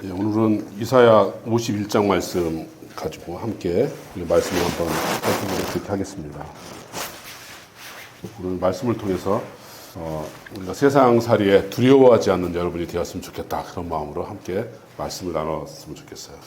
예, 오늘은 이사야 51장 말씀 가지고 함께 말씀을 한번 살펴보도록 하겠습니다. 오늘 말씀을 통해서 우리가 세상살이에 두려워하지 않는 여러분이 되었으면 좋겠다, 그런 마음으로 함께 말씀을 나눴으면 좋겠어요.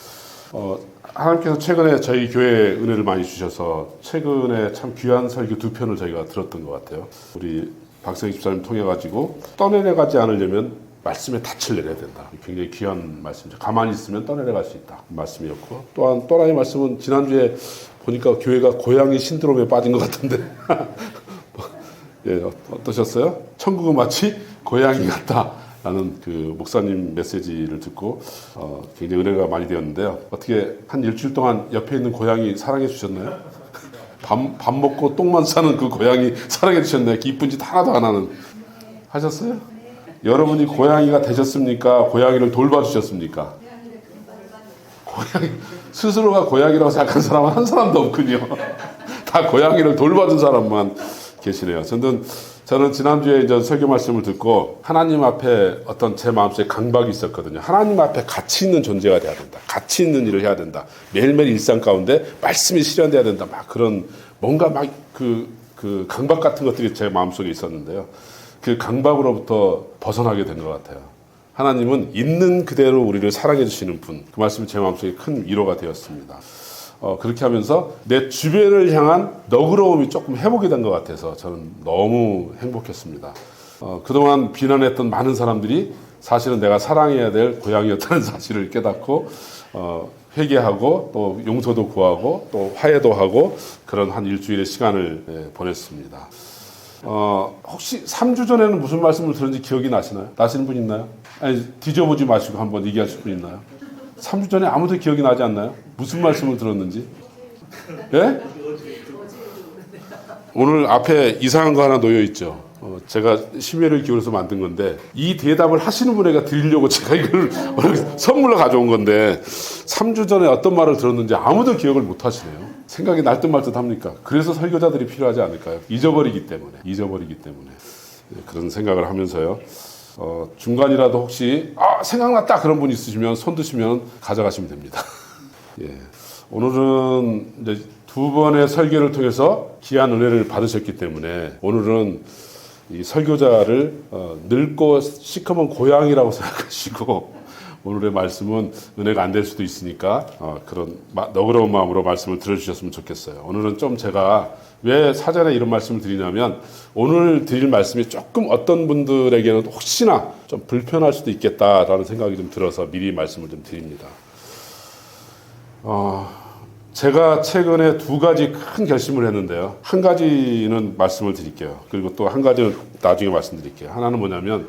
하나님께서 최근에 저희 교회에 은혜를 많이 주셔서 최근에 참 귀한 설교 2편을 저희가 들었던 것 같아요. 우리 박성희 집사님 통해 가지고 떠내려가지 않으려면 말씀에 닻을 내려야 된다. 굉장히 귀한 말씀이죠. 가만히 있으면 떠내려갈 수 있다, 말씀이었고, 또한 또 하나의 말씀은 지난주에 보니까 교회가 고양이 신드롬에 빠진 것 같은데 예, 어떠셨어요? 천국은 마치 고양이 같다라는 그 목사님 메시지를 듣고 굉장히 은혜가 많이 되었는데요. 어떻게 한 일주일 동안 옆에 있는 고양이 사랑해 주셨나요? 밥 먹고 똥만 싸는 그 고양이 사랑해 주셨나요? 이쁜 짓 하나도 안 하는. 하셨어요? 여러분이 고양이가 되셨습니까? 고양이를 돌봐주셨습니까? 고양이, 스스로가 고양이라고 생각한 사람은 한 사람도 없군요. 다 고양이를 돌봐준 사람만 계시네요. 저는 지난주에 이제 설교 말씀을 듣고 하나님 앞에 어떤 제 마음속에 강박이 있었거든요. 하나님 앞에 가치 있는 존재가 돼야 된다. 가치 있는 일을 해야 된다. 매일매일 일상 가운데 말씀이 실현돼야 된다. 막 그런 뭔가 막 그 강박 같은 것들이 제 마음속에 있었는데요. 그 강박으로부터 벗어나게 된 것 같아요. 하나님은 있는 그대로 우리를 사랑해 주시는 분. 그 말씀이 제 마음속에 큰 위로가 되었습니다. 그렇게 하면서 내 주변을 향한 너그러움이 조금 회복이 된 것 같아서 저는 너무 행복했습니다. 그동안 비난했던 많은 사람들이 사실은 내가 사랑해야 될 고양이였다는 사실을 깨닫고 회개하고 또 용서도 구하고 또 화해도 하고 그런 한 일주일의 시간을 보냈습니다. 혹시 3주 전에는 무슨 말씀을 들었는지 기억이 나시나요? 나시는 분 있나요? 아니, 뒤져보지 마시고 한번 얘기하실 분 있나요? 3주 전에 아무도 기억이 나지 않나요? 무슨 말씀을 들었는지? 예? 오늘 앞에 이상한 거 하나 놓여 있죠. 제가 심혈을 기울여서 만든 건데 이 대답을 하시는 분에게 드리려고 제가 이걸 선물로 가져온 건데 3주 전에 어떤 말을 들었는지 아무도 기억을 못 하시네요. 생각이 날 듯 말 듯 합니까? 그래서 설교자들이 필요하지 않을까요? 잊어버리기 때문에 그런 생각을 하면서요. 중간이라도 혹시 생각났다 그런 분 있으시면 손 드시면 가져가시면 됩니다. 예. 오늘은 이제 2번의 설교를 통해서 귀한 은혜를 받으셨기 때문에 오늘은 이 설교자를 늙고 시커먼 고양이라고 생각하시고 오늘의 말씀은 은혜가 안 될 수도 있으니까 그런 너그러운 마음으로 말씀을 들어주셨으면 좋겠어요. 오늘은 좀 제가 왜 사전에 이런 말씀을 드리냐면 오늘 드릴 말씀이 조금 어떤 분들에게는 혹시나 좀 불편할 수도 있겠다라는 생각이 좀 들어서 미리 말씀을 좀 드립니다. 제가 최근에 2가지 큰 결심을 했는데요. 한 가지는 말씀을 드릴게요. 그리고 또 한 가지는 나중에 말씀드릴게요. 하나는 뭐냐면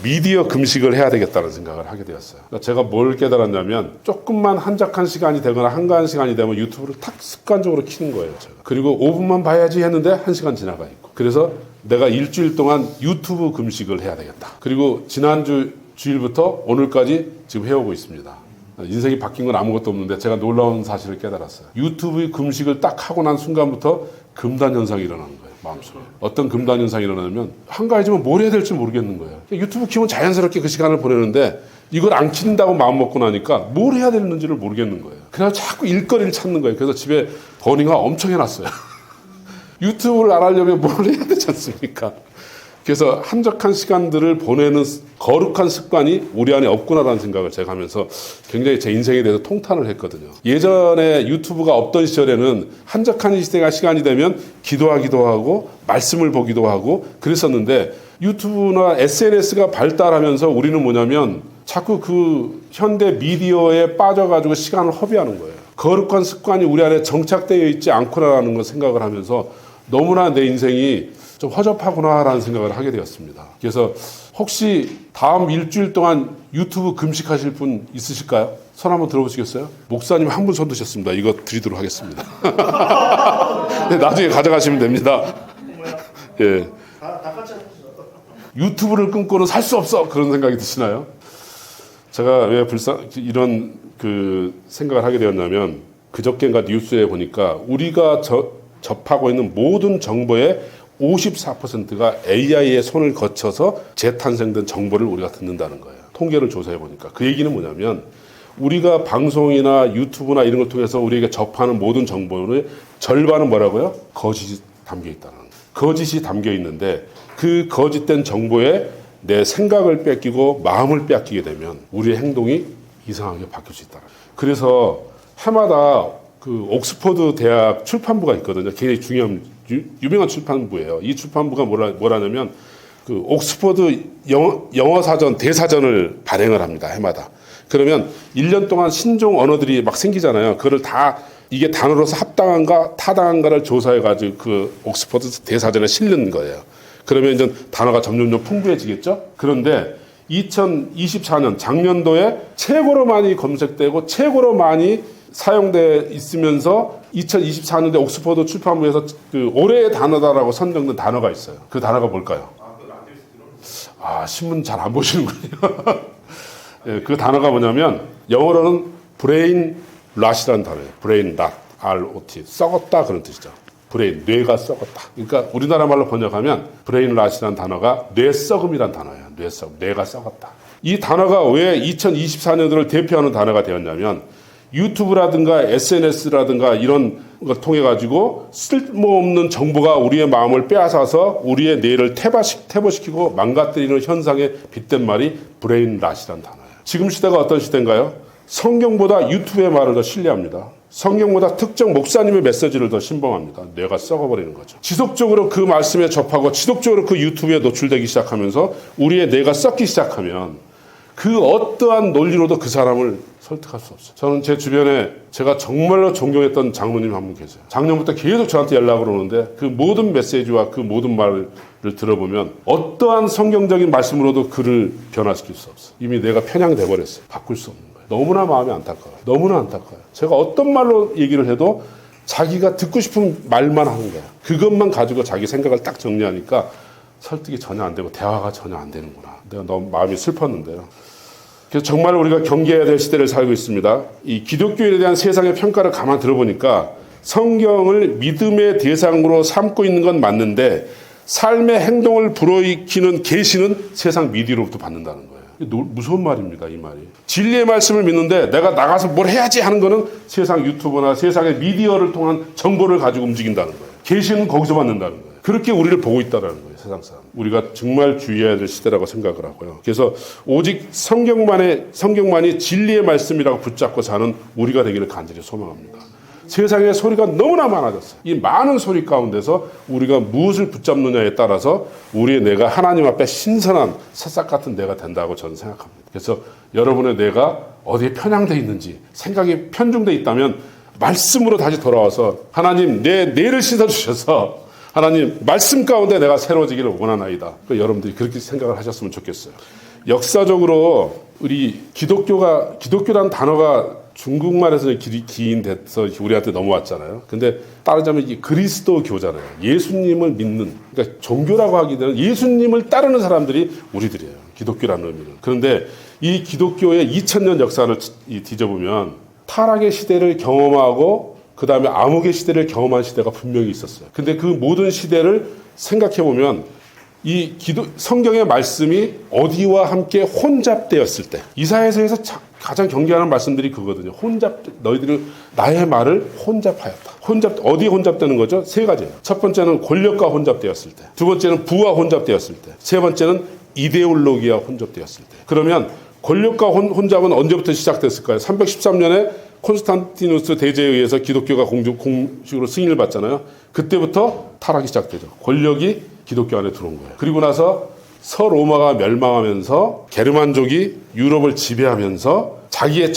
미디어 금식을 해야 되겠다는 생각을 하게 되었어요. 그러니까 제가 뭘 깨달았냐면 조금만 한적한 시간이 되거나 한가한 시간이 되면 유튜브를 탁 습관적으로 켜는 거예요. 제가. 그리고 5분만 봐야지 했는데 1시간 지나가 있고. 그래서 내가 일주일 동안 유튜브 금식을 해야 되겠다. 그리고 지난주 주일부터 오늘까지 지금 해오고 있습니다. 인생이 바뀐 건 아무것도 없는데 제가 놀라운 사실을 깨달았어요. 유튜브 금식을 딱 하고 난 순간부터 금단 현상이 일어나는 거예요. 마음속에. 어떤 금단 현상이 일어나면 한가해지면 뭘 해야 될지 모르겠는 거예요. 유튜브 키면 자연스럽게 그 시간을 보내는데 이걸 안 킨다고 마음 먹고 나니까 뭘 해야 되는지를 모르겠는 거예요. 그래서 자꾸 일거리를 찾는 거예요. 그래서 집에 버닝화 엄청 해놨어요. 유튜브를 안 하려면 뭘 해야 되지 않습니까? 그래서 한적한 시간들을 보내는 거룩한 습관이 우리 안에 없구나라는 생각을 제가 하면서 굉장히 제 인생에 대해서 통탄을 했거든요. 예전에 유튜브가 없던 시절에는 한적한 시간이 되면 기도하기도 하고 말씀을 보기도 하고 그랬었는데 유튜브나 SNS가 발달하면서 우리는 뭐냐면 자꾸 그 현대 미디어에 빠져가지고 시간을 허비하는 거예요. 거룩한 습관이 우리 안에 정착되어 있지 않구나라는 걸 생각을 하면서 너무나 내 인생이 좀 허접하구나라는 생각을 하게 되었습니다. 그래서 혹시 다음 일주일 동안 유튜브 금식하실 분 있으실까요? 손 한번 들어보시겠어요? 목사님 한 분 손 드셨습니다. 이거 드리도록 하겠습니다. 네, 나중에 가져가시면 됩니다. 예. 유튜브를 끊고는 살 수 없어 그런 생각이 드시나요? 제가 왜 이런 생각을 하게 되었냐면 그저께인가 뉴스에 보니까 우리가 접하고 있는 모든 정보의 54%가 AI의 손을 거쳐서 재탄생된 정보를 우리가 듣는다는 거예요. 통계를 조사해 보니까 그 얘기는 뭐냐면 우리가 방송이나 유튜브나 이런 걸 통해서 우리에게 접하는 모든 정보의 절반은 뭐라고요? 거짓이 담겨 있다는 거예요. 거짓이 담겨 있는데 그 거짓된 정보에 내 생각을 뺏기고 마음을 뺏기게 되면 우리의 행동이 이상하게 바뀔 수 있다. 그래서 해마다 그 옥스퍼드 대학 출판부가 있거든요. 굉장히 중요한 유명한 출판부예요. 이 출판부가 뭐라냐면 그 옥스퍼드 영어 사전 대사전을 발행을 합니다. 해마다. 그러면 1년 동안 신종 언어들이 막 생기잖아요. 그거를 다 이게 단어로서 합당한가 타당한가를 조사해가지고 그 옥스퍼드 대사전에 실는 거예요. 그러면 이제 단어가 점점 풍부해지겠죠. 그런데 2024년 작년도에 최고로 많이 검색되고 최고로 많이 사용돼 있으면서 2024년도에 옥스퍼드 출판부에서 그 올해의 단어다라고 선정된 단어가 있어요. 그 단어가 뭘까요? 신문 잘 안 보시는군요. 예, 그 단어가 뭐냐면 영어로는 브레인 랏이라는 단어예요. 브레인 랏, ROT, 썩었다 그런 뜻이죠. 브레인, 뇌가 썩었다. 그러니까 우리나라 말로 번역하면 브레인 랏이라는 단어가 뇌 썩음이라는 단어예요. 뇌가 썩었다. 이 단어가 왜 2024년도를 대표하는 단어가 되었냐면 유튜브라든가 SNS라든가 이런 걸 통해 가지고 쓸모없는 정보가 우리의 마음을 빼앗아서 우리의 뇌를 퇴보시키고 망가뜨리는 현상에 빗댄 말이 브레인 랏이라는 단어예요. 지금 시대가 어떤 시대인가요? 성경보다 유튜브의 말을 더 신뢰합니다. 성경보다 특정 목사님의 메시지를 더 신봉합니다. 뇌가 썩어버리는 거죠. 지속적으로 그 말씀에 접하고 지속적으로 그 유튜브에 노출되기 시작하면서 우리의 뇌가 썩기 시작하면 그 어떠한 논리로도 그 사람을 설득할 수 없어요. 저는 제 주변에 제가 정말로 존경했던 장로님 한 분 계세요. 작년부터 계속 저한테 연락을 오는데 그 모든 메시지와 그 모든 말을 들어보면 어떠한 성경적인 말씀으로도 그를 변화시킬 수 없어요. 이미 내가 편향돼 버렸어요. 바꿀 수 없는 거예요. 너무나 마음이 안타까워요. 너무나 안타까워요. 제가 어떤 말로 얘기를 해도 자기가 듣고 싶은 말만 하는 거예요. 그것만 가지고 자기 생각을 딱 정리하니까 설득이 전혀 안 되고 대화가 전혀 안 되는구나. 내가 너무 마음이 슬펐는데요. 그래서 정말 우리가 경계해야 될 시대를 살고 있습니다. 이 기독교에 대한 세상의 평가를 가만 들어보니까 성경을 믿음의 대상으로 삼고 있는 건 맞는데 삶의 행동을 불어익히는 계시는 세상 미디어로부터 받는다는 거예요. 무서운 말입니다, 이 말이. 진리의 말씀을 믿는데 내가 나가서 뭘 해야지 하는 거는 세상 유튜브나 세상의 미디어를 통한 정보를 가지고 움직인다는 거예요. 계시는 거기서 받는다는 거예요. 그렇게 우리를 보고 있다는 거예요, 세상 사람. 우리가 정말 주의해야 될 시대라고 생각을 하고요. 그래서 오직 성경만이 진리의 말씀이라고 붙잡고 사는 우리가 되기를 간절히 소망합니다. 세상에 소리가 너무나 많아졌어요. 이 많은 소리 가운데서 우리가 무엇을 붙잡느냐에 따라서 우리의 뇌가 하나님 앞에 신선한 새싹 같은 뇌가 된다고 저는 생각합니다. 그래서 여러분의 뇌가 어디에 편향되어 있는지 생각이 편중되어 있다면 말씀으로 다시 돌아와서 하나님 내 뇌를 씻어주셔서 하나님 말씀 가운데 내가 새로워지기를 원하나이다. 여러분들이 그렇게 생각을 하셨으면 좋겠어요. 역사적으로 우리 기독교라는 단어가 중국말에서 기인돼서 우리한테 넘어왔잖아요. 근데 따르자면 이게 그리스도교잖아요. 예수님을 믿는, 그러니까 종교라고 하기에는 예수님을 따르는 사람들이 우리들이에요. 기독교라는 의미는. 그런데 이 기독교의 2000년 역사를 뒤져보면 타락의 시대를 경험하고 그 다음에 암흑의 시대를 경험한 시대가 분명히 있었어요. 근데 그 모든 시대를 생각해보면 이 성경의 말씀이 어디와 함께 혼잡되었을 때 이사야서에서 가장 경계하는 말씀들이 그거거든요. 너희들은 나의 말을 혼잡하였다. 어디에 혼잡되는 거죠? 세 가지예요. 첫 번째는 권력과 혼잡되었을 때, 두 번째는 부와 혼잡되었을 때, 세 번째는 이데올로기와 혼잡되었을 때. 그러면 권력과 혼잡은 언제부터 시작됐을까요? 313년에 콘스탄티누스 대제에 의해서 기독교가 공식으로 승인을 받잖아요. 그때부터 타락이 시작되죠. 권력이 기독교 안에 들어온 거예요. 그리고 나서 서로마가 멸망하면서 게르만족이 유럽을 지배하면서 자기의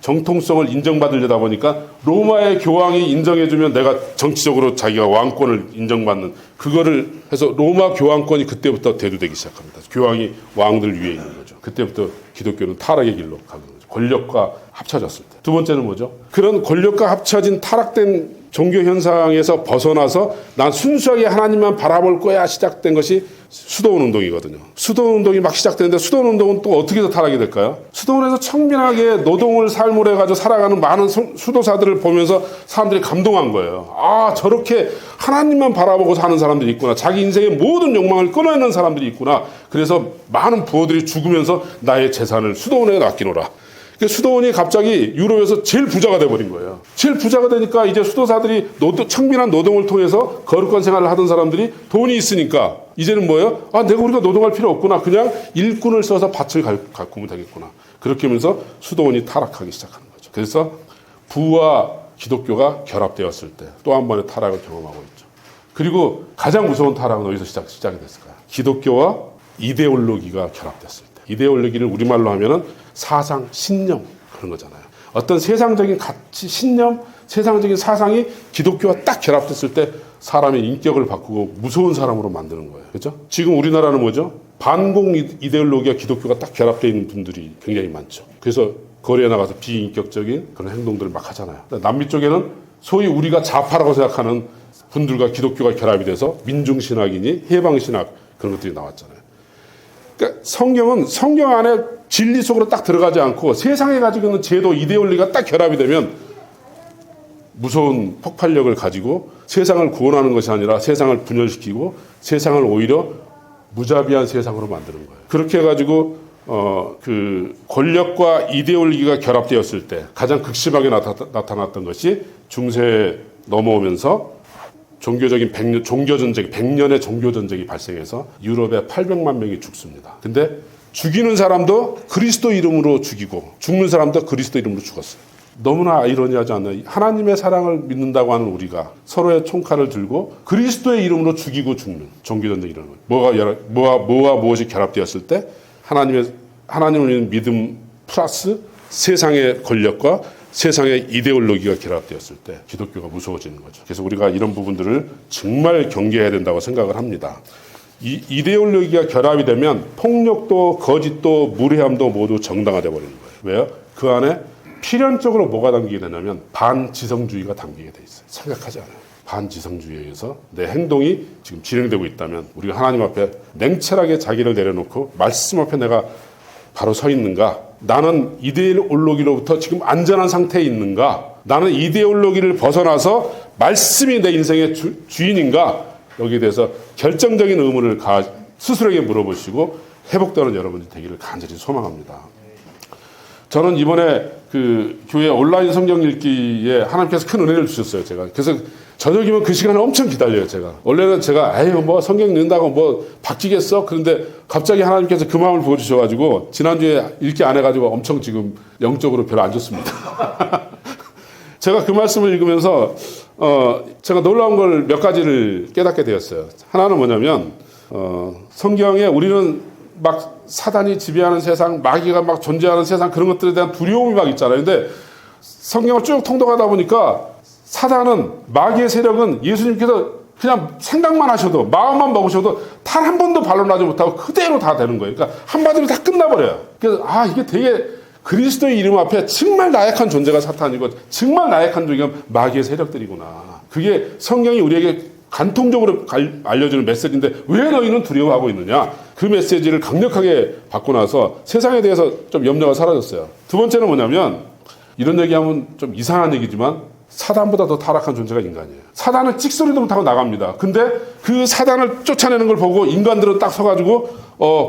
정통성을 인정받으려다 보니까 로마의 교황이 인정해주면 내가 정치적으로 자기가 왕권을 인정받는 그거를 해서 로마 교황권이 그때부터 대두되기 시작합니다. 교황이 왕들 위에 있는 거죠. 그때부터 기독교는 타락의 길로 가는 거죠. 권력과 합쳐졌을 때. 두 번째는 뭐죠? 그런 권력과 합쳐진 타락된 종교 현상에서 벗어나서 난 순수하게 하나님만 바라볼 거야 시작된 것이 수도원 운동이거든요. 수도원 운동이 막 시작되는데 수도원 운동은 또 어떻게 해서 타락이 될까요? 수도원에서 청빈하게 노동을 삶을 해가지고 살아가는 많은 수도사들을 보면서 사람들이 감동한 거예요. 아, 저렇게 하나님만 바라보고 사는 사람들이 있구나. 자기 인생의 모든 욕망을 끊어내는 사람들이 있구나. 그래서 많은 부호들이 죽으면서 나의 재산을 수도원에 맡기노라. 수도원이 갑자기 유럽에서 제일 부자가 돼버린 거예요. 제일 부자가 되니까 이제 수도사들이 청빈한 노동을 통해서 거룩한 생활을 하던 사람들이 돈이 있으니까 이제는 뭐예요? 아, 우리가 노동할 필요 없구나. 그냥 일꾼을 써서 밭을 가꾸면 되겠구나. 그렇게 하면서 수도원이 타락하기 시작하는 거죠. 그래서 부와 기독교가 결합되었을 때 또 한 번의 타락을 경험하고 있죠. 그리고 가장 무서운 타락은 어디서 시작이 됐을까요? 기독교와 이데올로기가 결합됐을 때. 이데올로기를 우리말로 하면은 사상, 신념 그런 거잖아요. 어떤 세상적인 가치, 신념, 세상적인 사상이 기독교와 딱 결합됐을 때 사람의 인격을 바꾸고 무서운 사람으로 만드는 거예요. 그렇죠? 지금 우리나라는 뭐죠? 반공 이데올로기와 기독교가 딱 결합되어 있는 분들이 굉장히 많죠. 그래서 거리에 나가서 비인격적인 그런 행동들을 막 하잖아요. 남미 쪽에는 소위 우리가 좌파라고 생각하는 분들과 기독교가 결합이 돼서 민중신학이니 해방신학 그런 것들이 나왔잖아요. 그러니까 성경은 성경 안에 진리 속으로 딱 들어가지 않고 세상에 가지고 있는 제도, 이데올로기가 딱 결합이 되면 무서운 폭발력을 가지고 세상을 구원하는 것이 아니라 세상을 분열시키고 세상을 오히려 무자비한 세상으로 만드는 거예요. 그렇게 해가지고 그 권력과 이데올로기가 결합되었을 때 가장 극심하게 나타났던 것이 중세에 넘어오면서 종교전쟁, 100년의 종교전쟁이 발생해서 유럽에 800만 명이 죽습니다. 근데 죽이는 사람도 그리스도 이름으로 죽이고 죽는 사람도 그리스도 이름으로 죽었어요. 너무나 아이러니하지 않나요? 하나님의 사랑을 믿는다고 하는 우리가 서로의 총칼을 들고 그리스도의 이름으로 죽이고 죽는 종교전쟁이라는 거예요. 뭐와 무엇이 결합되었을 때 하나님을 믿는 믿음 플러스 세상의 권력과 세상의 이데올로기가 결합되었을 때 기독교가 무서워지는 거죠. 그래서 우리가 이런 부분들을 정말 경계해야 된다고 생각을 합니다. 이 이데올로기가 결합이 되면 폭력도 거짓도 무례함도 모두 정당화되어 버리는 거예요. 왜요? 그 안에 필연적으로 뭐가 담기게 되냐면 반지성주의가 담기게 돼 있어요. 생각하지 않아요. 반지성주의에 의해서 내 행동이 지금 진행되고 있다면 우리가 하나님 앞에 냉철하게 자기를 내려놓고 말씀 앞에 내가 바로 서 있는가? 나는 이데올로기로부터 지금 안전한 상태에 있는가? 나는 이데올로기를 벗어나서 말씀이 내 인생의 주인인가? 여기에 대해서 결정적인 의문을 스스로에게 물어보시고 회복되는 여러분이 되기를 간절히 소망합니다. 저는 이번에 그 교회 온라인 성경 읽기에 하나님께서 큰 은혜를 주셨어요, 제가. 그래서 저녁이면 그 시간을 엄청 기다려요, 제가. 원래는 제가, 성경 읽는다고 바뀌겠어? 그런데 갑자기 하나님께서 그 마음을 부어주셔가지고, 지난주에 읽기 안 해가지고 엄청 지금 영적으로 별로 안 좋습니다. 제가 그 말씀을 읽으면서, 제가 놀라운 걸 몇 가지를 깨닫게 되었어요. 하나는 뭐냐면, 성경에 우리는 막 사단이 지배하는 세상, 마귀가 막 존재하는 세상 그런 것들에 대한 두려움이 막 있잖아요. 근데 성경을 쭉 통독하다 보니까 사단은, 마귀의 세력은 예수님께서 그냥 생각만 하셔도, 마음만 먹으셔도 단 한 번도 반론하지 못하고 그대로 다 되는 거예요. 그러니까 한마디로 다 끝나버려요. 그래서 이게 되게 그리스도의 이름 앞에 정말 나약한 존재가 사탄이고 정말 나약한 존재가 마귀의 세력들이구나. 그게 성경이 우리에게 간통적으로 알려주는 메시지인데 왜 너희는 두려워하고 있느냐? 그 메시지를 강력하게 받고 나서 세상에 대해서 좀 염려가 사라졌어요. 두 번째는 뭐냐면, 이런 얘기하면 좀 이상한 얘기지만 사단보다 더 타락한 존재가 인간이에요. 사단은 찍소리도 못하고 나갑니다. 근데 그 사단을 쫓아내는 걸 보고 인간들은 딱 서가지고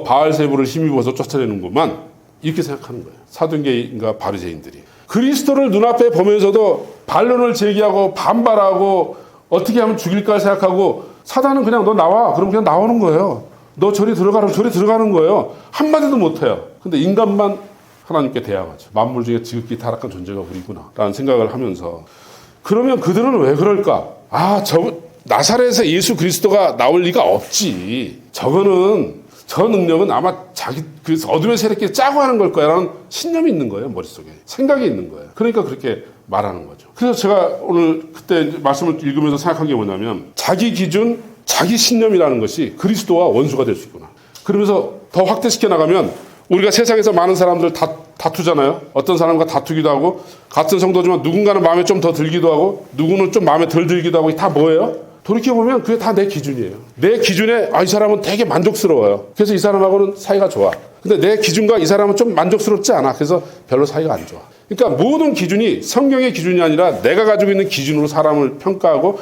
바알세부를 힘입어서 쫓아내는구만, 이렇게 생각하는 거예요. 사두개인과 바리새인들이. 그리스도를 눈앞에 보면서도 반론을 제기하고 반발하고 어떻게 하면 죽일까 생각하고, 사단은 그냥 너 나와. 그럼 그냥 나오는 거예요. 너 저리 들어가라면 저리 들어가는 거예요. 한마디도 못해요. 근데 인간만 하나님께 대항하죠. 만물 중에 지극히 타락한 존재가 우리구나 라는 생각을 하면서, 그러면 그들은 왜 그럴까? 나사렛에서 예수 그리스도가 나올 리가 없지. 저 능력은 아마 그 어둠의 세력끼리 짜고 하는 걸 거야 라는 신념이 있는 거예요. 머릿속에. 생각이 있는 거예요. 그러니까 그렇게 말하는 거죠. 그래서 제가 오늘 그때 말씀을 읽으면서 생각한 게 뭐냐면, 자기 기준, 자기 신념이라는 것이 그리스도와 원수가 될 수 있구나. 그러면서 더 확대시켜 나가면 우리가 세상에서 많은 사람들 다투잖아요. 어떤 사람과 다투기도 하고 같은 성도지만 누군가는 마음에 좀 더 들기도 하고 누구는 좀 마음에 덜 들기도 하고 다 뭐예요? 돌이켜보면 그게 다 내 기준이에요. 내 기준에 이 사람은 되게 만족스러워요. 그래서 이 사람하고는 사이가 좋아. 근데 내 기준과 이 사람은 좀 만족스럽지 않아. 그래서 별로 사이가 안 좋아. 그러니까 모든 기준이 성경의 기준이 아니라 내가 가지고 있는 기준으로 사람을 평가하고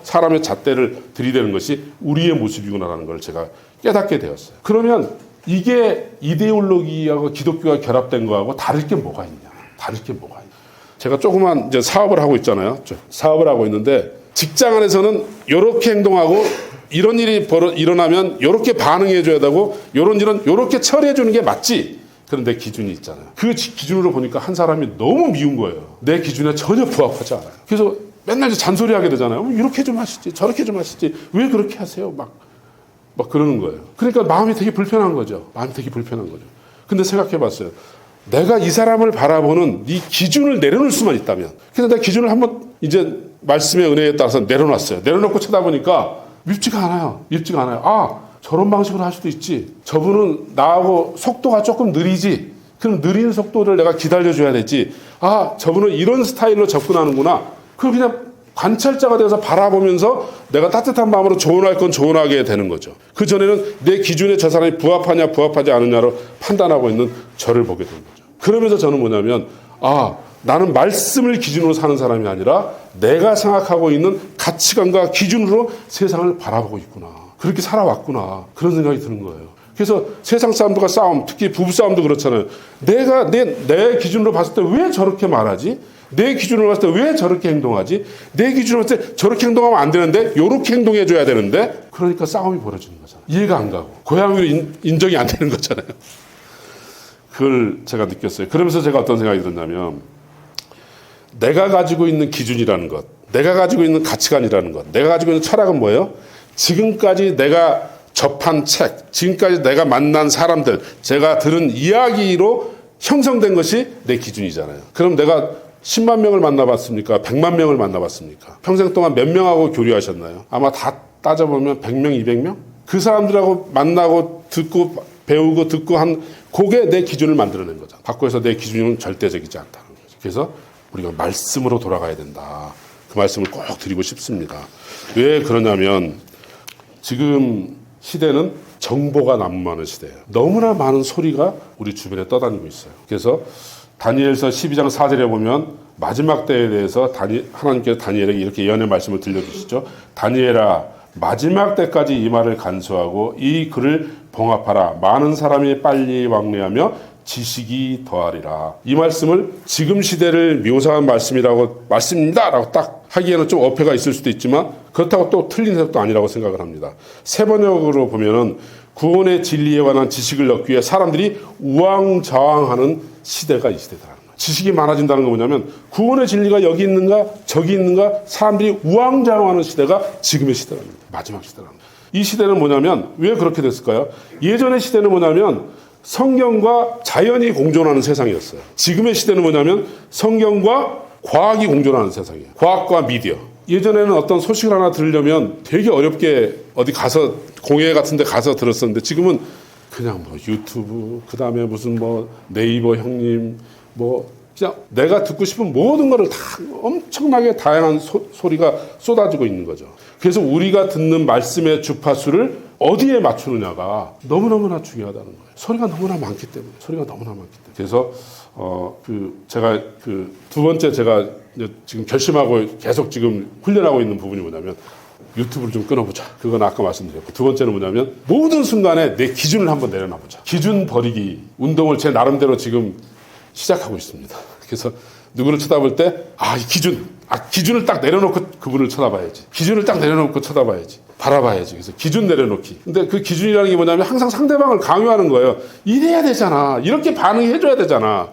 사람의 잣대를 들이대는 것이 우리의 모습이구나라는 걸 제가 깨닫게 되었어요. 그러면 이게 이데올로기하고 기독교가 결합된 거하고 다를 게 뭐가 있냐? 다를 게 뭐가 있냐? 제가 조그만 이제 사업을 하고 있잖아요. 사업을 하고 있는데 직장 안에서는 이렇게 행동하고 이런 일이 일어나면 이렇게 반응해 줘야 되고 이런 일은 이렇게 처리해 주는 게 맞지. 그런데 기준이 있잖아요. 그 기준으로 보니까 한 사람이 너무 미운 거예요. 내 기준에 전혀 부합하지 않아요. 그래서 맨날 잔소리하게 되잖아요. 이렇게 좀 하시지, 저렇게 좀 하시지, 왜 그렇게 하세요? 막 그러는 거예요. 그러니까 마음이 되게 불편한 거죠. 근데 생각해봤어요. 내가 이 사람을 바라보는 이 기준을 내려놓을 수만 있다면. 그래서 내가 기준을 한번 이제 말씀의 은혜에 따라서 내려놨어요. 내려놓고 쳐다보니까 밉지가 않아요. 저런 방식으로 할 수도 있지. 저분은 나하고 속도가 조금 느리지. 그럼 느린 속도를 내가 기다려줘야 되지. 저분은 이런 스타일로 접근하는구나. 그걸 그냥 관찰자가 되어서 바라보면서 내가 따뜻한 마음으로 조언할 건 조언하게 되는 거죠. 그 전에는 내 기준에 저 사람이 부합하냐 부합하지 않느냐로 판단하고 있는 저를 보게 된 거죠. 그러면서 저는 뭐냐면 나는 말씀을 기준으로 사는 사람이 아니라 내가 생각하고 있는 가치관과 기준으로 세상을 바라보고 있구나. 그렇게 살아왔구나. 그런 생각이 드는 거예요. 그래서 세상 사람들과 싸움, 특히 부부싸움도 그렇잖아요. 내가 내 기준으로 봤을 때 왜 저렇게 말하지? 내 기준으로 봤을 때 왜 저렇게 행동하지? 내 기준으로 봤을 때 저렇게 행동하면 안 되는데 요렇게 행동해줘야 되는데 그러니까 싸움이 벌어지는 거잖아요. 이해가 안 가고 고양이로 인정이 안 되는 거잖아요. 그걸 제가 느꼈어요. 그러면서 제가 어떤 생각이 들었냐면 내가 가지고 있는 기준이라는 것, 내가 가지고 있는 가치관이라는 것, 내가 가지고 있는 철학은 뭐예요? 지금까지 내가 접한 책, 지금까지 내가 만난 사람들, 제가 들은 이야기로 형성된 것이 내 기준이잖아요. 그럼 내가 10만 명을 만나봤습니까? 100만 명을 만나봤습니까? 평생 동안 몇 명하고 교류하셨나요? 아마 다 따져보면 100명, 200명? 그 사람들하고 만나고 듣고 배우고 듣고 한 그게 내 기준을 만들어낸 거죠. 바꿔서 내 기준은 절대적이지 않다는 거죠. 그래서 우리가 말씀으로 돌아가야 된다. 그 말씀을 꼭 드리고 싶습니다. 왜 그러냐면 지금 시대는 정보가 난무하는 시대예요. 너무나 많은 소리가 우리 주변에 떠다니고 있어요. 그래서 다니엘서 12장 4절에 보면 마지막 때에 대해서 하나님께서 다니엘에게 이렇게 예언의 말씀을 들려주시죠. 다니엘아, 마지막 때까지 이 말을 간수하고 이 글을 봉합하라. 많은 사람이 빨리 왕래하며 지식이 더하리라. 이 말씀을 지금 시대를 묘사한 말씀입니다라고 딱 하기에는 좀 어폐가 있을 수도 있지만 그렇다고 또 틀린 해석도 아니라고 생각을 합니다. 세 번역으로 보면은 구원의 진리에 관한 지식을 얻기 위해 사람들이 우왕좌왕하는 시대가 이 시대다라는 거예요. 지식이 많아진다는 건 뭐냐면 구원의 진리가 여기 있는가 저기 있는가 사람들이 우왕좌왕하는 시대가 지금의 시대랍니다. 마지막 시대랍니다. 이 시대는 뭐냐면 왜 그렇게 됐을까요? 예전의 시대는 뭐냐면 성경과 자연이 공존하는 세상이었어요. 지금의 시대는 뭐냐면 성경과 과학이 공존하는 세상이에요. 과학과 미디어. 예전에는 어떤 소식을 하나 들으려면 되게 어렵게 어디 가서 공회 같은 데 가서 들었었는데 지금은 그냥 유튜브, 그 다음에 무슨 네이버 형님, 그냥 내가 듣고 싶은 모든 거를 다 엄청나게 다양한 소리가 쏟아지고 있는 거죠. 그래서 우리가 듣는 말씀의 주파수를 어디에 맞추느냐가 너무너무나 중요하다는 거예요. 소리가 너무나 많기 때문에. 그래서 제가 두 번째 제가 지금 결심하고 계속 지금 훈련하고 있는 부분이 뭐냐면 유튜브를 좀 끊어보자. 그건 아까 말씀드렸고 두 번째는 뭐냐면 모든 순간에 내 기준을 한번 내려놔보자. 기준 버리기 운동을 제 나름대로 지금 시작하고 있습니다. 그래서 누구를 쳐다볼 때 이 기준을 딱 내려놓고 그분을 쳐다봐야지. 기준을 딱 내려놓고 쳐다봐야지. 바라봐야지. 그래서 기준 내려놓기. 근데 그 기준이라는 게 뭐냐면 항상 상대방을 강요하는 거예요. 이래야 되잖아. 이렇게 반응해줘야 되잖아.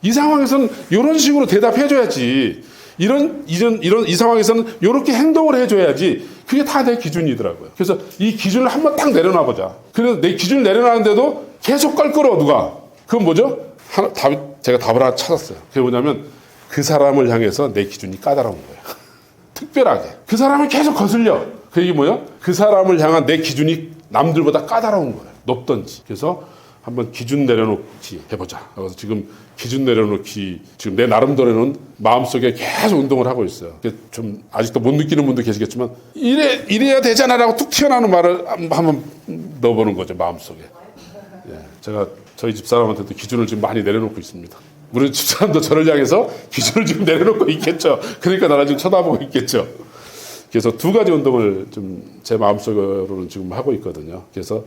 이 상황에서는 이런 식으로 대답해줘야지. 이 상황에서는 이렇게 행동을 해줘야지. 그게 다 내 기준이더라고요. 그래서 이 기준을 한번 딱 내려놔보자. 그래서 내 기준을 내려놨는데도 계속 껄끄러워, 누가. 그건 뭐죠? 제가 답을 하나 찾았어요. 그게 뭐냐면 그 사람을 향해서 내 기준이 까다로운 거예요. 특별하게. 그 사람을 계속 거슬려. 그 얘기 뭐예요? 그 사람을 향한 내 기준이 남들보다 까다로운 거예요. 높던지. 그래서 한번 기준 내려놓기 해보자. 그래서 지금 기준 내려놓기 지금 내 나름대로는 마음속에 계속 운동을 하고 있어요. 좀 아직도 못 느끼는 분도 계시겠지만 이래야 되잖아라고 툭 튀어나오는 말을 한번 넣어보는 거죠, 마음속에. 예, 제가 저희 집사람한테도 기준을 지금 많이 내려놓고 있습니다. 우리 집사람도 저를 향해서 기준을 지금 내려놓고 있겠죠. 그러니까 나를 지금 쳐다보고 있겠죠. 그래서 두 가지 운동을 좀 제 마음속으로는 지금 하고 있거든요. 그래서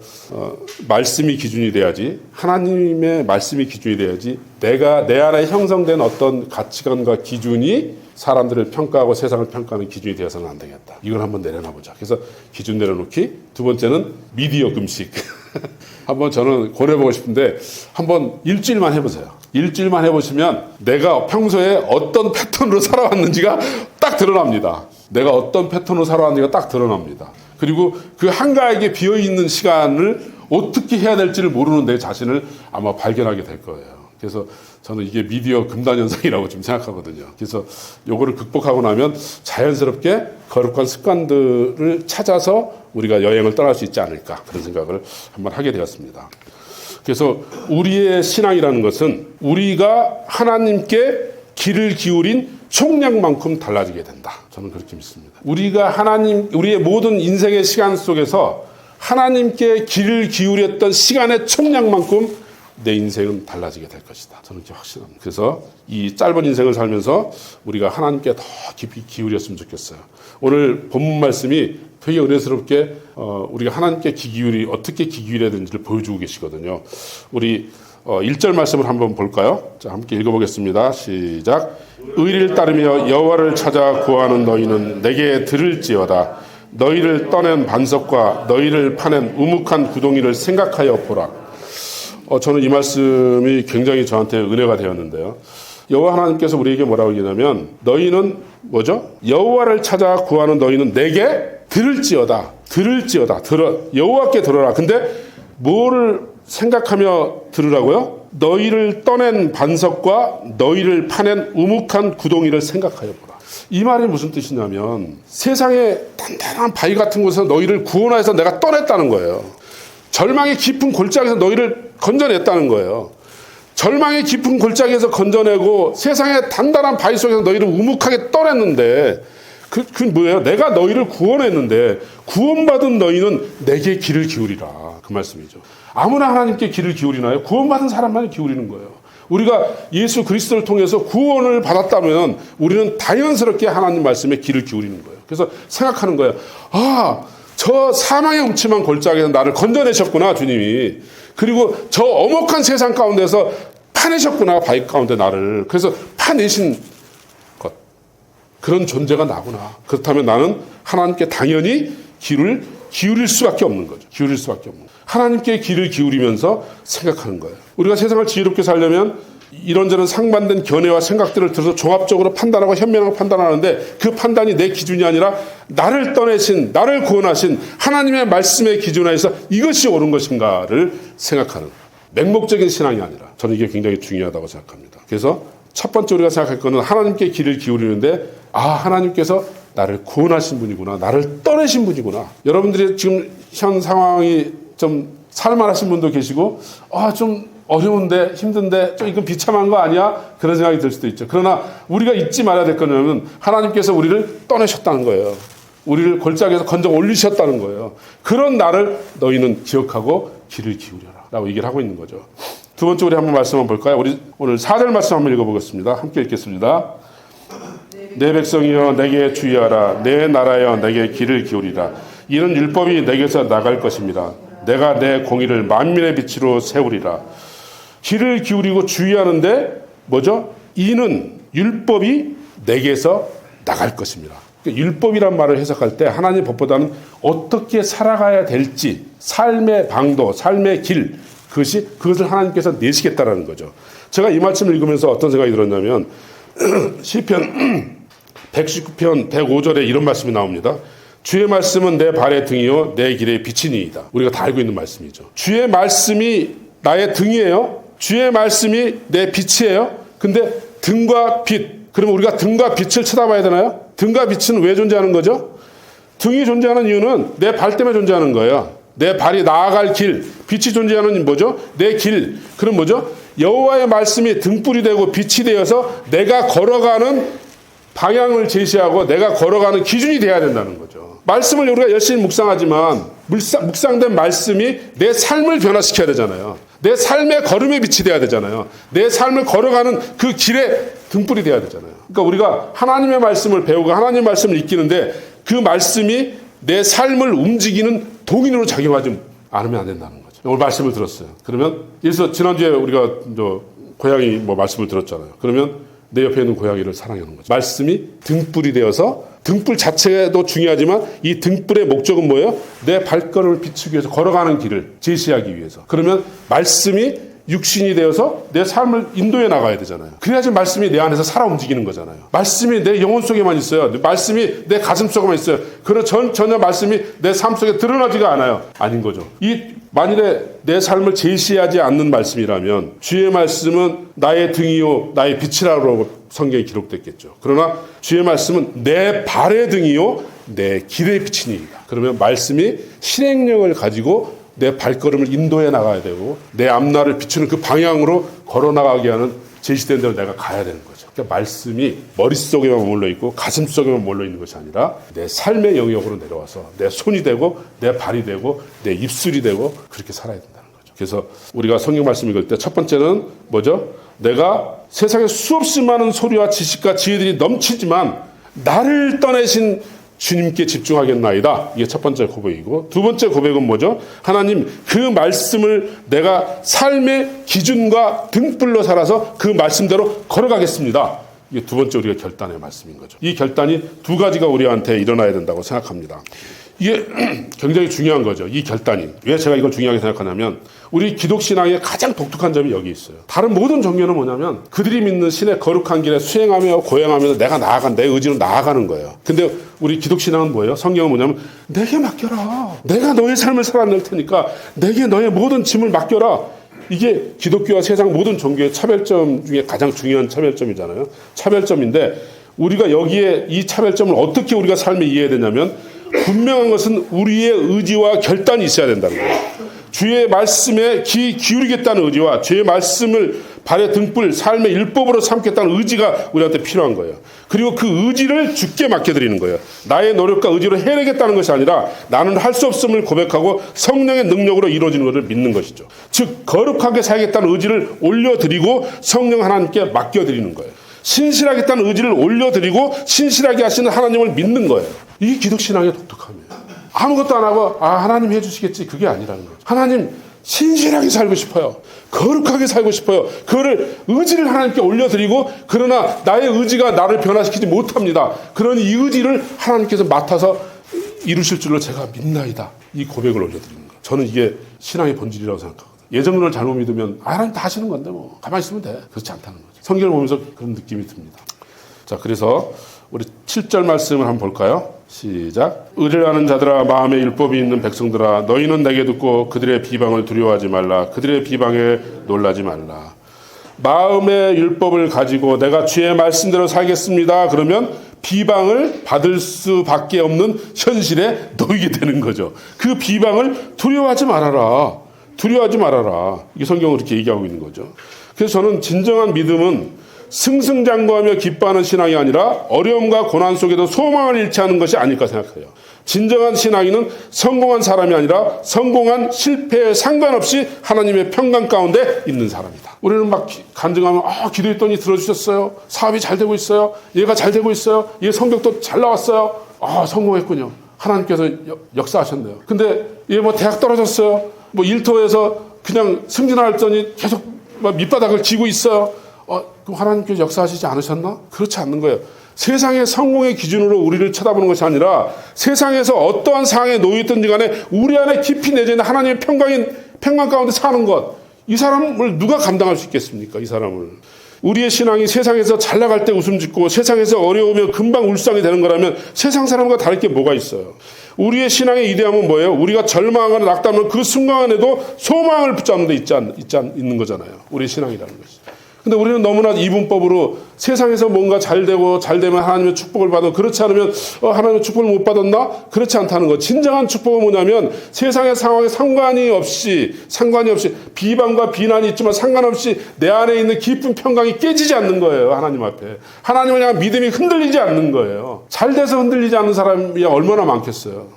말씀이 기준이 돼야지, 하나님의 말씀이 기준이 돼야지 내가 내 안에 형성된 어떤 가치관과 기준이 사람들을 평가하고 세상을 평가하는 기준이 되어서는 안 되겠다. 이걸 한번 내려놔보자. 그래서 기준 내려놓기. 두 번째는 미디어 금식. 한번 저는 권해보고 싶은데 한번 일주일만 해보세요. 일주일만 해보시면 내가 평소에 어떤 패턴으로 살아왔는지가 딱 드러납니다. 내가 어떤 패턴으로 살아왔는지가 딱 드러납니다. 그리고 그 한가하게 비어있는 시간을 어떻게 해야 될지를 모르는 내 자신을 아마 발견하게 될 거예요. 그래서 저는 이게 미디어 금단 현상이라고 좀 생각하거든요. 그래서 요거를 극복하고 나면 자연스럽게 거룩한 습관들을 찾아서 우리가 여행을 떠날 수 있지 않을까, 그런 생각을 한번 하게 되었습니다. 그래서 우리의 신앙이라는 것은 우리가 하나님께 귀를 기울인 총량만큼 달라지게 된다. 저는 그렇게 믿습니다. 우리의 모든 인생의 시간 속에서 하나님께 귀를 기울였던 시간의 총량만큼 내 인생은 달라지게 될 것이다. 저는 그렇게 확신합니다. 그래서 이 짧은 인생을 살면서 우리가 하나님께 더 깊이 기울였으면 좋겠어요. 오늘 본문 말씀이 되게 은혜스럽게 우리가 하나님께 어떻게 귀 기울여야 되는지를 보여주고 계시거든요. 우리 1절 말씀을 한번 볼까요? 자, 함께 읽어보겠습니다. 시작. 의리를 따르며 여호와를 찾아 구하는 너희는 내게 들을지어다. 너희를 떠낸 반석과 너희를 파낸 우묵한 구덩이를 생각하여 보라. 저는 이 말씀이 굉장히 저한테 은혜가 되었는데요. 여호와 하나님께서 우리에게 뭐라고 얘기하냐면 너희는 뭐죠? 여호와를 찾아 구하는 너희는 내게 들을지어다. 여호와께 들어라. 근데 뭐를 생각하며 들으라고요? 너희를 떠낸 반석과 너희를 파낸 우묵한 구덩이를 생각하여 보라. 이 말이 무슨 뜻이냐면 세상에 단단한 바위 같은 곳에서 너희를 구원하여서 내가 떠냈다는 거예요. 절망의 깊은 골짜기에서 너희를 건져냈다는 거예요. 절망의 깊은 골짜기에서 건져내고 세상의 단단한 바위 속에서 너희를 우묵하게 떠냈는데 그 뭐예요? 내가 너희를 구원했는데 구원받은 너희는 내게 귀를 기울이라. 그 말씀이죠. 아무나 하나님께 귀를 기울이나요? 구원받은 사람만 기울이는 거예요. 우리가 예수 그리스도를 통해서 구원을 받았다면 우리는 자연스럽게 하나님 말씀에 귀를 기울이는 거예요. 그래서 생각하는 거예요. 저 사망의 음침한 골짜기에서 나를 건져내셨구나, 주님이. 그리고 저 엄혹한 세상 가운데서 파내셨구나, 바위 가운데 나를. 그래서 파내신 것. 그런 존재가 나구나. 그렇다면 나는 하나님께 당연히 귀를 기울일 수밖에 없는 거죠. 하나님께 귀를 기울이면서 생각하는 거예요. 우리가 세상을 지혜롭게 살려면 이런저런 상반된 견해와 생각들을 들어서 종합적으로 판단하고 현명하게 판단하는데 그 판단이 내 기준이 아니라 나를 떠내신, 나를 구원하신 하나님의 말씀의 기준하에서 이것이 옳은 것인가를 생각하는 맹목적인 신앙이 아니라 저는 이게 굉장히 중요하다고 생각합니다. 그래서 첫 번째 우리가 생각할 것은 하나님께 귀를 기울이는데 하나님께서 나를 구원하신 분이구나. 나를 떠내신 분이구나. 여러분들이 지금 현 상황이 좀 살만하신 분도 계시고 좀 어려운데 힘든데 좀 이건 비참한 거 아니야? 그런 생각이 들 수도 있죠. 그러나 우리가 잊지 말아야 될 거는 하나님께서 우리를 떠내셨다는 거예요. 우리를 골짜기에서 건져 올리셨다는 거예요. 그런 나를 너희는 기억하고 귀를 기울여라 라고 얘기를 하고 있는 거죠. 두 번째 우리 한번 말씀 한번 볼까요? 우리 오늘 4절 말씀 한번 읽어보겠습니다. 함께 읽겠습니다. 내 백성이여 내게 주의하라. 내 나라여 내게 귀를 기울이라. 이는 율법이 내게서 나갈 것입니다. 내가 내 공의를 만민의 빛으로 세우리라. 귀를 기울이고 주의하는데 뭐죠? 이는 율법이 내게서 나갈 것입니다. 율법이란 말을 해석할 때 하나님의 법보다는 어떻게 살아가야 될지 삶의 방도, 삶의 길, 그것을 하나님께서 내시겠다라는 거죠. 제가 이 말씀을 읽으면서 어떤 생각이 들었냐면 시편 119편 105절에 이런 말씀이 나옵니다. 주의 말씀은 내 발의 등이요 내 길의 빛이니이다. 우리가 다 알고 있는 말씀이죠. 주의 말씀이 나의 등이에요. 주의 말씀이 내 빛이에요. 근데 등과 빛, 그러면 우리가 등과 빛을 쳐다봐야 되나요? 등과 빛은 왜 존재하는 거죠? 등이 존재하는 이유는 내 발 때문에 존재하는 거예요. 내 발이 나아갈 길, 빛이 존재하는 뭐죠? 내 길. 그럼 뭐죠? 여호와의 말씀이 등불이 되고 빛이 되어서 내가 걸어가는 방향을 제시하고 내가 걸어가는 기준이 돼야 된다는 거죠. 말씀을 우리가 열심히 묵상하지만 묵상된 말씀이 내 삶을 변화시켜야 되잖아요. 내 삶의 걸음에 빛이 돼야 되잖아요. 내 삶을 걸어가는 그 길에 등불이 돼야 되잖아요. 그러니까 우리가 하나님의 말씀을 배우고 하나님의 말씀을 익히는데 그 말씀이 내 삶을 움직이는 동인으로 작용하지 않으면 안 된다는 거죠. 오늘 말씀을 들었어요. 그러면 예를 지난주에 우리가 고양이 말씀을 들었잖아요. 그러면 내 옆에 있는 고양이를 사랑하는 거죠. 말씀이 등불이 되어서 등불 자체도 중요하지만 이 등불의 목적은 뭐예요? 내 발걸음을 비추기 위해서 걸어가는 길을 제시하기 위해서. 그러면 말씀이 육신이 되어서 내 삶을 인도해 나가야 되잖아요. 그래야지 말씀이 내 안에서 살아 움직이는 거잖아요. 말씀이 내 영혼 속에만 있어요. 말씀이 내 가슴 속에만 있어요. 그러나 전혀 말씀이 내 삶 속에 드러나지가 않아요. 아닌 거죠. 만일에 내 삶을 제시하지 않는 말씀이라면 주의 말씀은 나의 등이요 나의 빛이라고 성경에 기록됐겠죠. 그러나 주의 말씀은 내 발의 등이요 내 길의 빛이니이다. 그러면 말씀이 실행력을 가지고 내 발걸음을 인도해 나가야 되고 내 앞날을 비추는 그 방향으로 걸어나가게 하는 제시된 대로 내가 가야 되는 거죠. 그러니까 말씀이 머릿속에만 머물러 있고 가슴 속에만 머물러 있는 것이 아니라 내 삶의 영역으로 내려와서 내 손이 되고 내 발이 되고 내 입술이 되고 그렇게 살아야 된다는 거죠. 그래서 우리가 성경 말씀 읽을 때 첫 번째는 뭐죠? 내가 세상에 수없이 많은 소리와 지식과 지혜들이 넘치지만 나를 떠내신 주님께 집중하겠나이다. 이게 첫 번째 고백이고 두 번째 고백은 뭐죠? 하나님 그 말씀을 내가 삶의 기준과 등불로 살아서 그 말씀대로 걸어가겠습니다. 이게 두 번째 우리가 결단의 말씀인 거죠. 이 결단이 두 가지가 우리한테 일어나야 된다고 생각합니다. 이게 굉장히 중요한 거죠. 이 결단이. 왜 제가 이걸 중요하게 생각하냐면 우리 기독신앙의 가장 독특한 점이 여기 있어요. 다른 모든 종교는 뭐냐면 그들이 믿는 신의 거룩한 길에 수행하며 고행하면서 내가 나아간 내 의지로 나아가는 거예요. 근데 우리 기독신앙은 뭐예요? 성경은 뭐냐면 내게 맡겨라. 내가 너의 삶을 살아낼 테니까 내게 너의 모든 짐을 맡겨라. 이게 기독교와 세상 모든 종교의 차별점 중에 가장 중요한 차별점이잖아요. 차별점인데 우리가 여기에 이 차별점을 어떻게 우리가 삶에 이해해야 되냐면 분명한 것은 우리의 의지와 결단이 있어야 된다는 거예요. 주의 말씀에 귀 기울이겠다는 의지와 주의 말씀을 발의 등불, 삶의 율법으로 삼겠다는 의지가 우리한테 필요한 거예요. 그리고 그 의지를 주께 맡겨드리는 거예요. 나의 노력과 의지로 해내겠다는 것이 아니라 나는 할 수 없음을 고백하고 성령의 능력으로 이루어지는 것을 믿는 것이죠. 즉 거룩하게 살겠다는 의지를 올려드리고 성령 하나님께 맡겨드리는 거예요. 신실하겠다는 의지를 올려드리고 신실하게 하시는 하나님을 믿는 거예요. 이게 기독신앙의 독특함이에요. 아무것도 안 하고 하나님 해주시겠지 그게 아니라는 거죠. 하나님 신실하게 살고 싶어요. 거룩하게 살고 싶어요. 그거를 의지를 하나님께 올려드리고 그러나 나의 의지가 나를 변화시키지 못합니다. 그러니 이 의지를 하나님께서 맡아서 이루실 줄로 제가 믿나이다. 이 고백을 올려드리는 거예요. 저는 이게 신앙의 본질이라고 생각하거든요. 예정론을 잘못 믿으면 하나님 다 하시는 건데 뭐 가만히 있으면 돼. 그렇지 않다는 거죠. 성경을 보면서 그런 느낌이 듭니다. 자, 그래서 우리 7절 말씀을 한번 볼까요? 시작. 의를 하는 자들아 마음에 율법이 있는 백성들아 너희는 내게 듣고 그들의 비방을 두려워하지 말라. 그들의 비방에 놀라지 말라. 마음의 율법을 가지고 내가 주의 말씀대로 살겠습니다. 그러면 비방을 받을 수밖에 없는 현실에 놓이게 되는 거죠. 그 비방을 두려워하지 말아라. 두려워하지 말아라. 이게 성경은 그렇게 얘기하고 있는 거죠. 그래서 저는 진정한 믿음은 승승장구하며 기뻐하는 신앙이 아니라 어려움과 고난 속에도 소망을 잃지 않은 것이 아닐까 생각해요. 진정한 신앙인은 성공한 사람이 아니라 성공한 실패에 상관없이 하나님의 평강 가운데 있는 사람이다. 우리는 막 간증하면 기도했더니 들어주셨어요. 사업이 잘 되고 있어요. 얘가 잘 되고 있어요. 얘 성격도 잘 나왔어요. 성공했군요. 하나님께서 역사하셨네요. 근데 얘 대학 떨어졌어요. 일터에서 그냥 승진하더니 계속 밑바닥을 지고 있어요. 그럼 하나님께서 역사하시지 않으셨나? 그렇지 않는 거예요. 세상의 성공의 기준으로 우리를 쳐다보는 것이 아니라 세상에서 어떠한 상황에 놓여있든지 간에 우리 안에 깊이 내져 있는 하나님의 평강 가운데 사는 것. 이 사람을 누가 감당할 수 있겠습니까? 이 사람을. 우리의 신앙이 세상에서 잘 나갈 때 웃음 짓고 세상에서 어려우면 금방 울상이 되는 거라면 세상 사람과 다를 게 뭐가 있어요? 우리의 신앙의 이대함은 뭐예요? 우리가 절망하거나 낙담하면 그 순간에도 소망을 붙잡는 데 있는 거잖아요. 우리의 신앙이라는 것이. 근데 우리는 너무나 이분법으로 세상에서 뭔가 잘 되면 하나님의 축복을 받아, 그렇지 않으면 하나님의 축복을 못 받았나? 그렇지 않다는 거. 진정한 축복은 뭐냐면 세상의 상황에 상관이 없이 비방과 비난이 있지만 상관없이 내 안에 있는 깊은 평강이 깨지지 않는 거예요. 하나님 앞에. 하나님을 향한 믿음이 흔들리지 않는 거예요. 잘 돼서 흔들리지 않는 사람이 얼마나 많겠어요.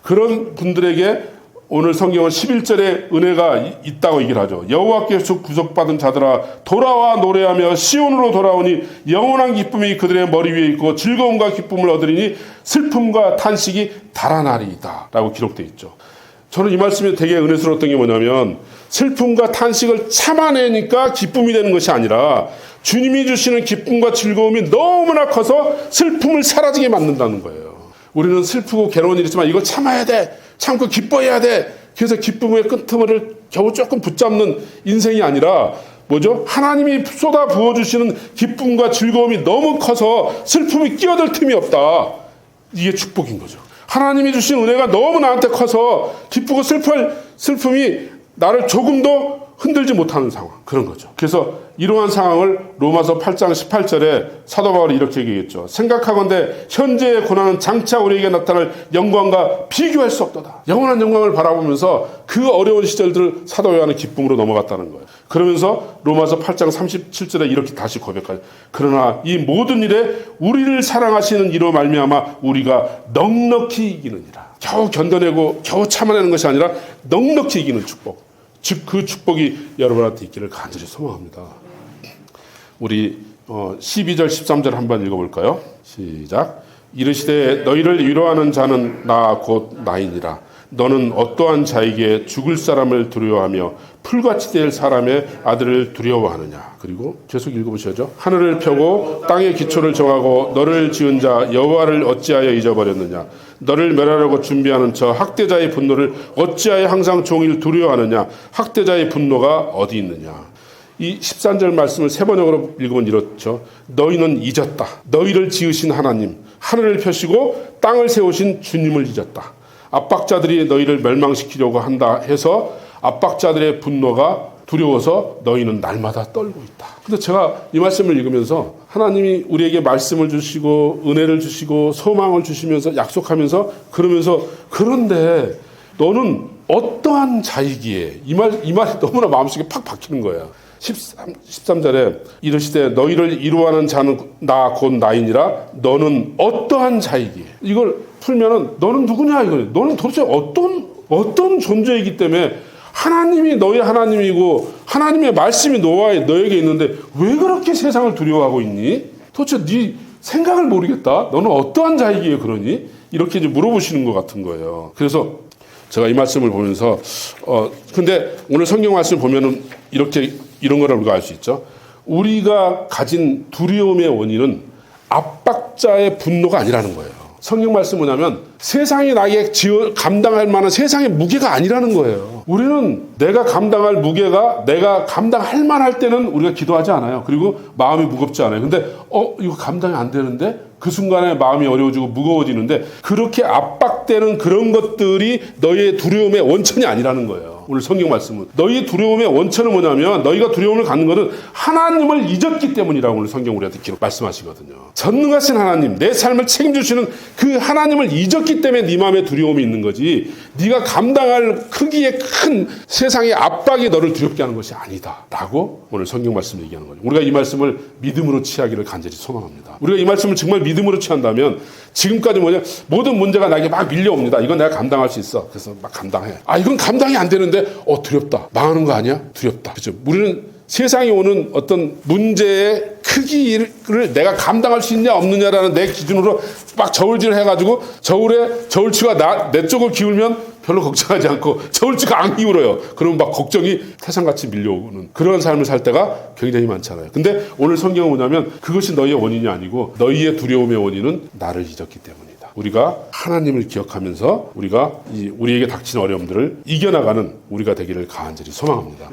그런 분들에게 오늘 성경은 11절에 은혜가 있다고 얘기를 하죠. 여호와께서 구속받은 자들아 돌아와 노래하며 시온으로 돌아오니 영원한 기쁨이 그들의 머리 위에 있고 즐거움과 기쁨을 얻으리니 슬픔과 탄식이 달아나리이다 라고 기록되어 있죠. 저는 이 말씀이 되게 은혜스러웠던 게 뭐냐면 슬픔과 탄식을 참아내니까 기쁨이 되는 것이 아니라 주님이 주시는 기쁨과 즐거움이 너무나 커서 슬픔을 사라지게 만든다는 거예요. 우리는 슬프고 괴로운 일이 있지만 이거 참아야 돼. 참고 기뻐해야 돼. 그래서 기쁨의 끄트머리를 겨우 조금 붙잡는 인생이 아니라 뭐죠? 하나님이 쏟아 부어주시는 기쁨과 즐거움이 너무 커서 슬픔이 끼어들 틈이 없다. 이게 축복인 거죠. 하나님이 주신 은혜가 너무 나한테 커서 기쁘고 슬픔이 나를 조금도 흔들지 못하는 상황. 그런 거죠. 그래서 이러한 상황을 로마서 8장 18절에 사도 바울이 이렇게 얘기했죠. 생각하건대 현재의 고난은 장차 우리에게 나타날 영광과 비교할 수 없도다. 영원한 영광을 바라보면서 그 어려운 시절들을 사도 요한은 기쁨으로 넘어갔다는 거예요. 그러면서 로마서 8장 37절에 이렇게 다시 고백하죠. 그러나 이 모든 일에 우리를 사랑하시는 이로 말미암아 우리가 넉넉히 이기느니라. 겨우 견뎌내고 겨우 참아내는 것이 아니라 넉넉히 이기는 축복. 즉 그 축복이 여러분한테 있기를 간절히 소망합니다. 우리 12절 13절 한번 읽어볼까요? 시작. 이르시되 너희를 위로하는 자는 나 곧 나이니라. 너는 어떠한 자에게 죽을 사람을 두려워하며 풀같이 될 사람의 아들을 두려워하느냐. 그리고 계속 읽어보셔야죠. 하늘을 펴고 땅의 기초를 정하고 너를 지은 자 여호와를 어찌하여 잊어버렸느냐. 너를 멸하려고 준비하는 저 학대자의 분노를 어찌하여 항상 종일 두려워하느냐. 학대자의 분노가 어디 있느냐. 이 13절 말씀을 세 번역으로 읽으면 이렇죠. 너희는 잊었다. 너희를 지으신 하나님, 하늘을 펴시고 땅을 세우신 주님을 잊었다. 압박자들이 너희를 멸망시키려고 한다 해서 압박자들의 분노가 두려워서 너희는 날마다 떨고 있다. 근데 제가 이 말씀을 읽으면서 하나님이 우리에게 말씀을 주시고 은혜를 주시고 소망을 주시면서 약속하면서 그러면서 그런데 너는 어떠한 자이기에 이 말이 너무나 마음속에 팍 박히는 거예요. 13절에 이르시되 너희를 이루하는 자는 나 곧 나이니라. 너는 어떠한 자이기에. 이걸 풀면은 너는 누구냐 이거예요. 너는 도대체 어떤 존재이기 때문에 하나님이 너의 하나님이고 하나님의 말씀이 너에게 있는데 왜 그렇게 세상을 두려워하고 있니? 도대체 네 생각을 모르겠다. 너는 어떠한 자이기에 그러니? 이렇게 이제 물어보시는 것 같은 거예요. 그래서 제가 이 말씀을 보면서 근데 오늘 성경 말씀을 보면은 이런 거를 우리가 알 수 있죠. 우리가 가진 두려움의 원인은 압박자의 분노가 아니라는 거예요. 성경 말씀 뭐냐면 세상이 나에게 감당할 만한 세상의 무게가 아니라는 거예요. 우리는 내가 감당할 무게가 내가 감당할 만할 때는 우리가 기도하지 않아요. 그리고 마음이 무겁지 않아요. 근데 이거 감당이 안 되는데 그 순간에 마음이 어려워지고 무거워지는데 그렇게 압박되는 그런 것들이 너의 두려움의 원천이 아니라는 거예요. 오늘 성경 말씀은 너희의 두려움의 원천은 뭐냐면 너희가 두려움을 갖는 것은 하나님을 잊었기 때문이라고 오늘 성경 우리한테 말씀하시거든요. 전능하신 하나님, 내 삶을 책임지시는 그 하나님을 잊었기 때문에 네 마음에 두려움이 있는 거지 네가 감당할 크기의 큰 세상의 압박이 너를 두렵게 하는 것이 아니다 라고 오늘 성경 말씀을 얘기하는 거죠. 우리가 이 말씀을 믿음으로 취하기를 간절히 소망합니다. 우리가 이 말씀을 정말 믿음으로 취한다면 지금까지 모든 문제가 나에게 막 밀려옵니다. 이건 내가 감당할 수 있어. 그래서 막 감당해. 이건 감당이 안 되는데 두렵다. 망하는 거 아니야? 두렵다. 그렇죠? 우리는 세상에 오는 어떤 문제의 크기를 내가 감당할 수 있냐 없느냐라는 내 기준으로 막 저울질을 해가지고 저울추가 내 쪽을 기울면 별로 걱정하지 않고 저울추가 안 기울어요. 그러면 막 걱정이 태산같이 밀려오는 그런 삶을 살 때가 굉장히 많잖아요. 근데 오늘 성경은 뭐냐면 그것이 너희의 원인이 아니고 너희의 두려움의 원인은 나를 잊었기 때문이다. 우리가 하나님을 기억하면서 우리에게 닥치는 어려움들을 이겨나가는 우리가 되기를 간절히 소망합니다.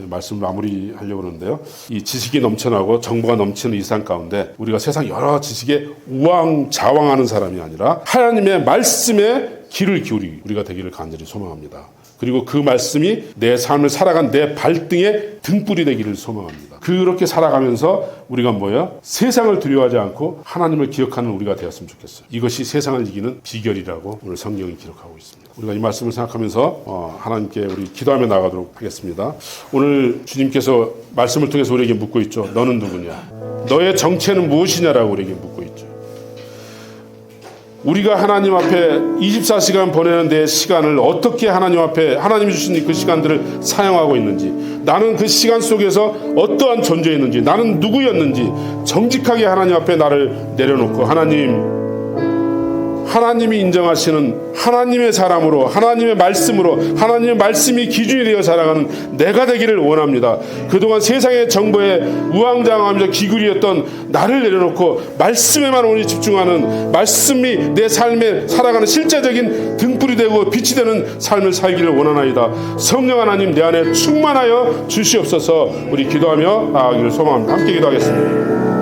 말씀 마무리하려고 하는데요. 이 지식이 넘쳐나고 정보가 넘치는 이 세상 가운데 우리가 세상 여러 지식에 우왕좌왕하는 사람이 아니라 하나님의 말씀에 귀를 기울이 우리가 되기를 간절히 소망합니다. 그리고 그 말씀이 내 삶을 살아간 내 발등에 등불이 되기를 소망합니다. 그렇게 살아가면서 우리가 세상을 두려워하지 않고 하나님을 기억하는 우리가 되었으면 좋겠어요. 이것이 세상을 이기는 비결이라고 오늘 성경이 기록하고 있습니다. 우리가 이 말씀을 생각하면서 하나님께 우리 기도하며 나가도록 하겠습니다. 오늘 주님께서 말씀을 통해서 우리에게 묻고 있죠. 너는 누구냐? 너의 정체는 무엇이냐라고 우리에게 묻고 있죠. 우리가 하나님 앞에 24시간 보내는 내 시간을 어떻게 하나님 앞에 하나님이 주신 그 시간들을 사용하고 있는지, 나는 그 시간 속에서 어떠한 존재였는지, 나는 누구였는지 정직하게 하나님 앞에 나를 내려놓고 하나님이 인정하시는 하나님의 사람으로, 하나님의 말씀으로, 하나님의 말씀이 기준이 되어 살아가는 내가 되기를 원합니다. 그동안 세상의 정보에 우왕좌왕하면서 기구리였던 나를 내려놓고 말씀에만 오늘 집중하는, 말씀이 내 삶에 살아가는 실제적인 등불이 되고 빛이 되는 삶을 살기를 원하나이다. 성령 하나님 내 안에 충만하여 주시옵소서. 우리 기도하며 나아가기를 소망합니다. 함께 기도하겠습니다.